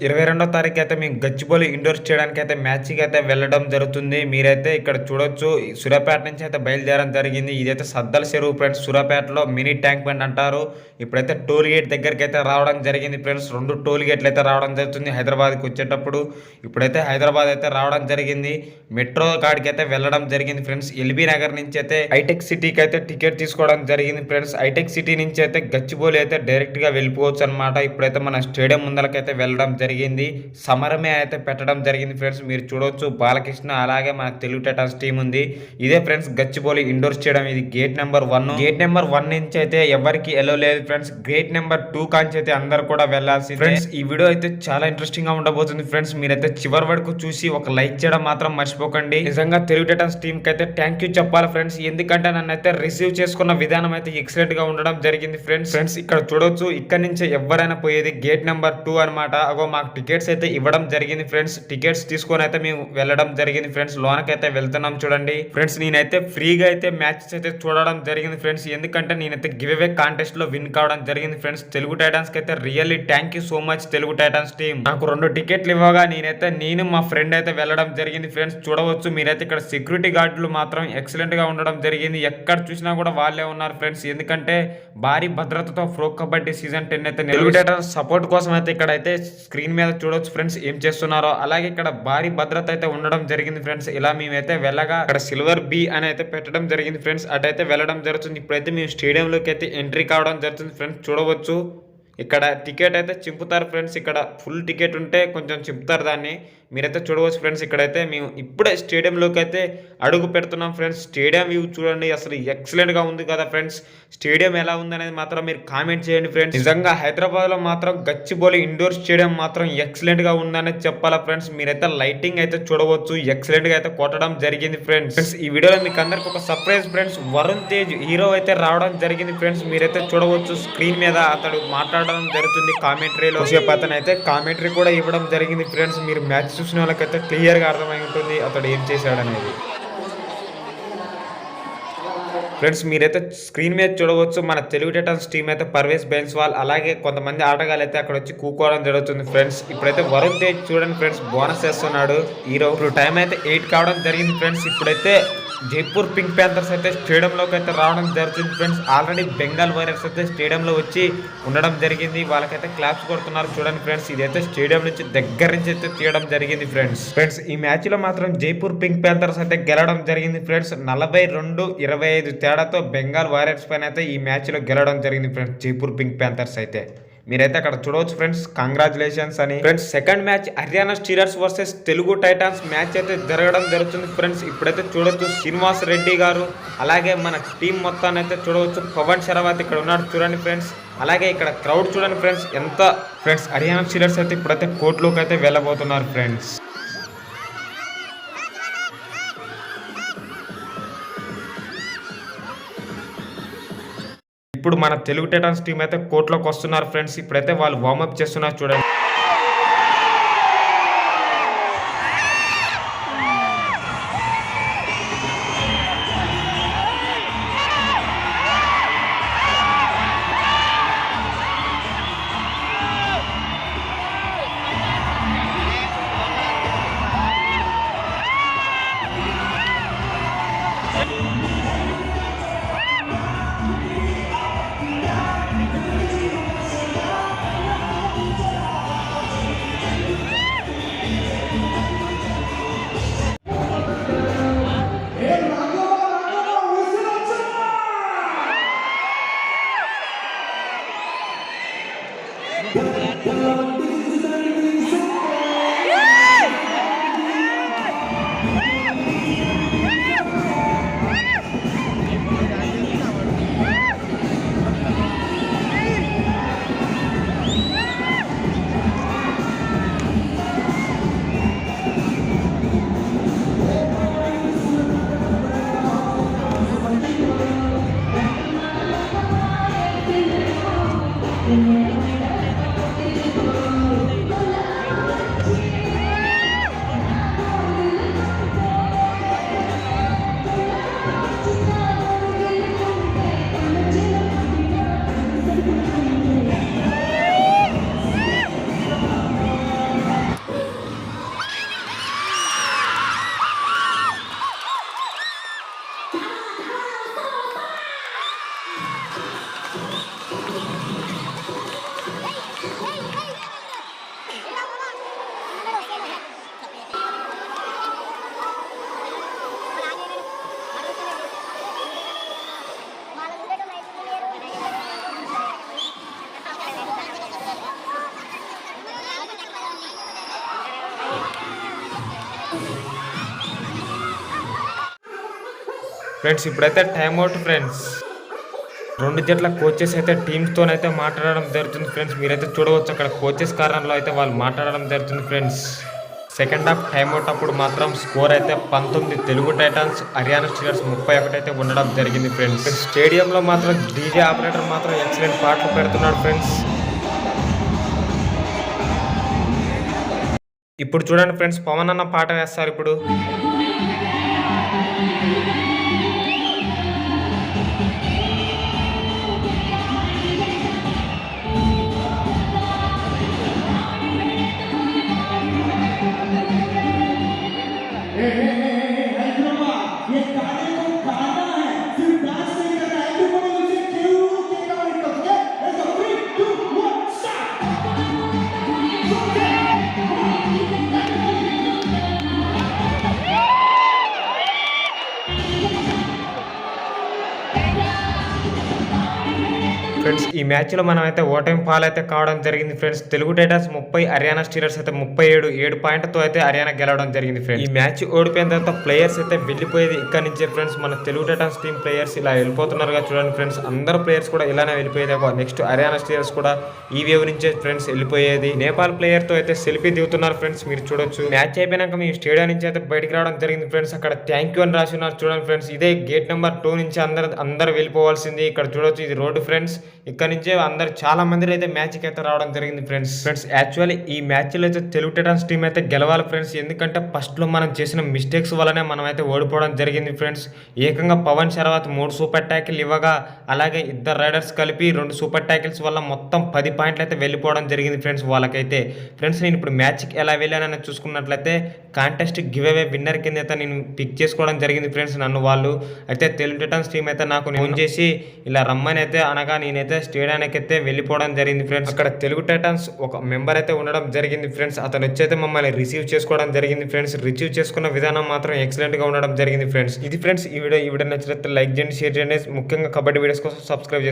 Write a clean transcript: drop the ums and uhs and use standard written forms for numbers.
22వ తారీఖు అయితే మేము గచ్చిబౌలి ఇండోర్ స్టేడియానికి అయితే మ్యాచ్కి అయితే వెళ్ళడం జరుగుతుంది. మీరైతే ఇక్కడ చూడొచ్చు సూర్యాపేట నుంచి అయితే బయలుదేరడం జరిగింది. ఇదైతే సద్దల చెరువు ఫ్రెండ్స్. సూర్యాపేటలో మినీ ట్యాంక్ బండ్ అంటారు. ఇప్పుడైతే టోల్ గేట్ దగ్గరికి అయితే రావడం జరిగింది ఫ్రెండ్స్. 2 టోల్ గేట్లు అయితే రావడం జరుగుతుంది హైదరాబాద్కి వచ్చేటప్పుడు. ఇప్పుడైతే హైదరాబాద్ అయితే రావడం జరిగింది. మెట్రో కాడికి అయితే వెళ్ళడం జరిగింది ఫ్రెండ్స్. ఎల్బీ నగర్ నుంచి అయితే హైటెక్ సిటీకి అయితే టికెట్ తీసుకోవడం జరిగింది ఫ్రెండ్స్. హైటెక్ సిటీ నుంచి అయితే గచ్చిబౌలి అయితే డైరెక్ట్ గా వెళ్ళిపోవచ్చు అనమాట. ఇప్పుడైతే మన స్టేడియం ముందరకైతే వెళ్ళడం జరిగింది. సమరమే అయితే పెట్టడం జరిగింది ఫ్రెండ్స్. మీరు చూడవచ్చు బాలకృష్ణ అలాగే మన తెలుగు టైటాన్స్ టీం ఉంది. ఇదే ఫ్రెండ్స్ గచ్చిబౌలి ఇండోర్ స్టేడియం. ఇది గేట్ నెంబర్ 1. గేట్ నెంబర్ 1 నుంచి అయితే ఎవరికి ఎలో లేదు ఫ్రెండ్స్. గేట్ నెంబర్ 2 కాంచి అయితే అందరు కూడా వెళ్ళాల్సి ఫ్రెండ్స్. ఈ వీడియో అయితే చాలా ఇంట్రెస్టింగ్ గా ఉండబోతుంది ఫ్రెండ్స్. మీరైతే చివరి వరకు చూసి ఒక లైక్ చేయడం మాత్రం మర్చిపోకండి. నిజంగా తెలుగు టైటాన్స్ టీం కి అయితే థ్యాంక్ యూ చెప్పాలి ఫ్రెండ్స్. ఎందుకంటే నన్ను అయితే రిసీవ్ చేసుకున్న విధానం అయితే ఎక్సలెంట్ గా ఉండడం జరిగింది ఫ్రెండ్స్. ఇక్కడ చూడొచ్చు ఇక్కడ నుంచి ఎవరైనా పోయేది గేట్ నెంబర్ 2 అనమాట. అగో మాకు టికెట్స్ అయితే ఇవ్వడం జరిగింది ఫ్రెండ్స్. టికెట్స్ తీసుకొని అయితే మేము వెళ్ళడం జరిగింది ఫ్రెండ్స్. లోనకైతే వెళ్తున్నాం చూడండి ఫ్రెండ్స్. నేనైతే ఫ్రీగా అయితే మ్యాచెస్ అయితే చూడడం జరిగింది ఫ్రెండ్స్. ఎందుకంటే నేనైతే గివ్ అవే కాంటెస్ట్ లో విన్ కావడం జరిగింది ఫ్రెండ్స్. తెలుగు టైటాన్స్ కి అయితే really thank you so much Telugu Titans team. నాకు 2 టికెట్లు ఇవ్వగా నేను మా ఫ్రెండ్ అయితే వెళ్ళడం జరిగింది ఫ్రెండ్స్. చూడవచ్చు మీరైతే ఇక్కడ సెక్యూరిటీ గార్డులు మాత్రం ఎక్సలెంట్ గా ఉండడం జరిగింది. ఎక్కడ చూసినా కూడా వాళ్ళే ఉన్నారు ఫ్రెండ్స్. ఎందుకంటే భారీ భద్రతతో ప్రో కబడ్డీ సీజన్ 10 అయితే తెలుగు టైటాన్స్ సపోర్ట్ కోసం అయితే ఇక్కడ అయితే స్క్రీన్ మీద చూడొచ్చు ఫ్రెండ్స్ ఏం చేస్తున్నారో. అలాగే ఇక్కడ భారీ భద్రత అయితే ఉండడం జరిగింది ఫ్రెండ్స్. ఇలా మేమైతే వెళ్ళగా ఇక్కడ సిల్వర్ బి అని అయితే పెట్టడం జరిగింది ఫ్రెండ్స్. అటైతే వెళ్ళడం జరుగుతుంది. ఇప్పుడైతే మేము స్టేడియంలోకి అయితే ఎంట్రీ కావడం జరుగుతుంది ఫ్రెండ్స్. చూడవచ్చు ఇక్కడ టికెట్ అయితే చింపుతారు ఫ్రెండ్స్. ఇక్కడ ఫుల్ టికెట్ ఉంటే కొంచెం చింపుతారు దాన్ని. మీరైతే చూడవచ్చు ఫ్రెండ్స్. ఇక్కడైతే మేము ఇప్పుడే స్టేడియంలోకి అయితే అడుగు పెడుతున్నాం ఫ్రెండ్స్. స్టేడియం వ్యూ చూడండి అసలు ఎక్సలెంట్ గా ఉంది కదా ఫ్రెండ్స్. స్టేడియం ఎలా ఉంది అనేది మాత్రం మీరు కామెంట్ చేయండి ఫ్రెండ్స్. నిజంగా హైదరాబాద్ లో మాత్రం గచ్చిబౌలి ఇండోర్ స్టేడియం మాత్రం ఎక్సలెంట్ గా ఉందనే చెప్పాలా ఫ్రెండ్స్. మీరైతే లైటింగ్ అయితే చూడవచ్చు ఎక్సలెంట్ గా అయితే కొట్టడం జరిగింది ఫ్రెండ్స్. ఈ వీడియోలో మీకు అందరికి ఒక surprise friends. Varun Tej hero అయితే రావడం జరిగింది ఫ్రెండ్స్. మీరైతే చూడవచ్చు స్క్రీన్ మీద అతడు మాట్లాడడం జరుగుతుంది కామెంటరీలో. అతను అయితే కామెంటరీ కూడా ఇవ్వడం జరిగింది ఫ్రెండ్స్. మీరు మ్యాచ్ చూసిన వాళ్ళకైతే క్లియర్ గా అర్థమై ఉంటుంది అతడు ఏం చేశాడనేది ఫ్రెండ్స్. మీరైతే స్క్రీన్ మీద చూడవచ్చు మన తెలుగు టైటాన్స్ టీం అయితే పర్వేజ్ బెన్స్వాల్ అలాగే కొంతమంది ఆటగాళ్ళు అయితే అక్కడ వచ్చి కూకోవడం జరుగుతుంది ఫ్రెండ్స్. ఇప్పుడైతే వరుణ్ తేజ్ చూడండి ఫ్రెండ్స్ బోనస్ చేస్తున్నాడు హీరో. ఇప్పుడు టైం అయితే 8 కావడం జరిగింది ఫ్రెండ్స్. ఇప్పుడైతే జైపూర్ పింక్ ప్యాంథర్స్ అయితే స్టేడియంలోకి అయితే రావడం జరుగుతుంది ఫ్రెండ్స్. ఆల్రెడీ బెంగాల్ వారియర్స్ అయితే స్టేడియంలో వచ్చి ఉండడం జరిగింది. వాళ్ళకైతే క్లాప్స్ కొడుతున్నారు చూడండి ఫ్రెండ్స్. ఇదైతే స్టేడియం నుంచి దగ్గర నుంచి అయితే తీయడం జరిగింది ఫ్రెండ్స్. ఈ మ్యాచ్ లో మాత్రం జైపూర్ పింక్ ప్యాంథర్స్ అయితే గెలవడం జరిగింది ఫ్రెండ్స్. 42-25 తేడాతో బెంగాల్ వారియర్స్ పైన అయితే ఈ మ్యాచ్ లో గెలవడం జరిగింది ఫ్రెండ్స్. జైపూర్ పింక్ ప్యాంథర్స్ అయితే మీరైతే అక్కడ చూడవచ్చు ఫ్రెండ్స్. కంగ్రాచులేషన్స్ అని friends. Second match Haryana Steelers versus Telugu Titans match అయితే జరగడం జరుగుతుంది ఫ్రెండ్స్. ఇప్పుడైతే చూడొచ్చు శ్రీనివాస్ రెడ్డి గారు అలాగే మన టీం మొత్తాన్ని అయితే చూడవచ్చు. పవన్ శరవత్ ఇక్కడ ఉన్నాడు చూడండి ఫ్రెండ్స్. అలాగే ఇక్కడ క్రౌడ్ చూడండి ఫ్రెండ్స్ ఎంత ఫ్రెండ్స్. హర్యానా స్టీలర్స్ అయితే ఇప్పుడైతే కోర్టులోకి అయితే వెళ్ళబోతున్నారు ఫ్రెండ్స్. ఇప్పుడు మన తెలుగు టైటాన్స్ టీం అయితే కోర్టులోకి వస్తున్నారు ఫ్రెండ్స్. ఇప్పుడైతే వాళ్ళు వార్మప్ చేస్తున్నారు చూడండి. ఫ్రెండ్స్ ఇప్పుడైతే టైం అవుట్ ఫ్రెండ్స్. రెండు జట్ల కోచెస్ అయితే టీమ్స్తోనైతే మాట్లాడడం జరుగుతుంది ఫ్రెండ్స్. మీరైతే చూడవచ్చు అక్కడ కోచెస్ కారణంలో అయితే వాళ్ళు మాట్లాడడం జరుగుతుంది ఫ్రెండ్స్. సెకండ్ హాఫ్ టైంఅవుట్ అప్పుడు మాత్రం స్కోర్ అయితే 19 తెలుగు టైటన్స్ హర్యానా స్టీలర్స్ 31 అయితే ఉండడం జరిగింది ఫ్రెండ్స్. స్టేడియంలో మాత్రం డీజే ఆపరేటర్ మాత్రం ఎక్సలెంట్ పాటలు పెడుతున్నాడు ఫ్రెండ్స్. ఇప్పుడు చూడండి ఫ్రెండ్స్, పవన్ అన్న పాట వేస్తారు ఇప్పుడు. ఫ్రెండ్స్ ఈ మ్యాచ్లో మనం అయితే ఓటమి పాలైతే కావడం జరిగింది friends. Telugu Titans 30, Haryana Steelers అయితే 37 పాయింట్తో అయితే హర్యానా గెలవడం జరిగింది ఫ్రెండ్స్. ఈ మ్యాచ్ ఓడిపోయిన తర్వాత ప్లేయర్స్ అయితే వెళ్ళిపోయేది ఇక్కడ నుంచే ఫ్రెండ్స్. మన తెలుగు టైటన్స్ టీం ప్లేయర్స్ ఇలా వెళ్ళిపోతున్నారుగా చూడండి ఫ్రెండ్స్. అందరు ప్లేయర్స్ కూడా ఇలానే వెళ్ళిపోయేది. నెక్స్ట్ హర్యానా స్టీలర్స్ కూడా ఈ వేవ్ నుంచే ఫ్రెండ్స్ వెళ్ళిపోయేది. నేపాల్ ప్లేయర్ తో అయితే సెల్ఫీ దిగుతున్నారు ఫ్రెండ్స్, మీరు చూడొచ్చు. మ్యాచ్ అయిపోయినాక మీ స్టేడియం నుంచి అయితే బయటకు రావడం జరిగింది ఫ్రెండ్స్. అక్కడ థ్యాంక్ యూ అని రాసి ఉన్నారు చూడండి ఫ్రెండ్స్. ఇదే గేట్ నెంబర్ 2 నుంచి అందరు వెళ్ళిపోవాల్సింది. ఇక్కడ చూడొచ్చు ఇది రోడ్డు ఫ్రెండ్స్. ఇక్కడ నుంచే అందరు చాలా మంది అయితే మ్యాచ్ కి అయితే రావడం జరిగింది ఫ్రెండ్స్. యాక్చువల్లీ ఈ మ్యాచ్ లో అయితే తెలుగు టైటన్స్ టీం అయితే గెలవాలి ఫ్రెండ్స్. ఎందుకంటే ఫస్ట్ లో మనం చేసిన మిస్టేక్స్ వల్లనే మనం అయితే ఓడిపోవడం జరిగింది ఫ్రెండ్స్. ఏకంగా పవన్ శరవత్ 3 సూపర్ ట్యాకిల్ ఇవ్వగా, అలాగే ఇద్దరు రైడర్స్ కలిపి 2 సూపర్ ట్యాకిల్స్ వల్ల మొత్తం 10 పాయింట్లు అయితే వెళ్ళిపోవడం జరిగింది ఫ్రెండ్స్ వాళ్ళకైతే. ఫ్రెండ్స్ నేను ఇప్పుడు మ్యాచ్కి ఎలా వెళ్ళానని చూసుకున్నట్లయితే కాంటెస్ట్ గివ్ అవే విన్నర్ కింద అయితే నేను పిక్ చేసుకోవడం జరిగింది ఫ్రెండ్స్. నన్ను వాళ్ళు అయితే తెలుగు టైటన్స్ టీం అయితే నాకు ఫోన్ చేసి ఇలా రమ్మని అయితే అనగా నేనైతే స్టేడియానికి అయితే వెళ్ళిపోవడం జరిగింది ఫ్రెండ్స్. అక్కడ తెలుగు టైటన్స్ ఒక మెంబర్ అయితే ఉండడం జరిగింది ఫ్రెండ్స్. అతను వచ్చి అయితే మమ్మల్ని రిసీవ్ చేసుకోవడం జరిగింది ఫ్రెండ్స్. రిసీవ్ చేసుకున్న విధానం మాత్రం ఎక్సలెంట్ గా ఉండడం జరిగింది ఫ్రెండ్స్. ఇది ఫ్రెండ్స్ ఈ వీడియో నచ్చినట్లయితే లైక్ చేయండి, షేర్ చేయండి. ముఖ్యంగా కబడ్డీ వీడియోస్ కోసం సబ్స్క్రైబ్ చేయండి.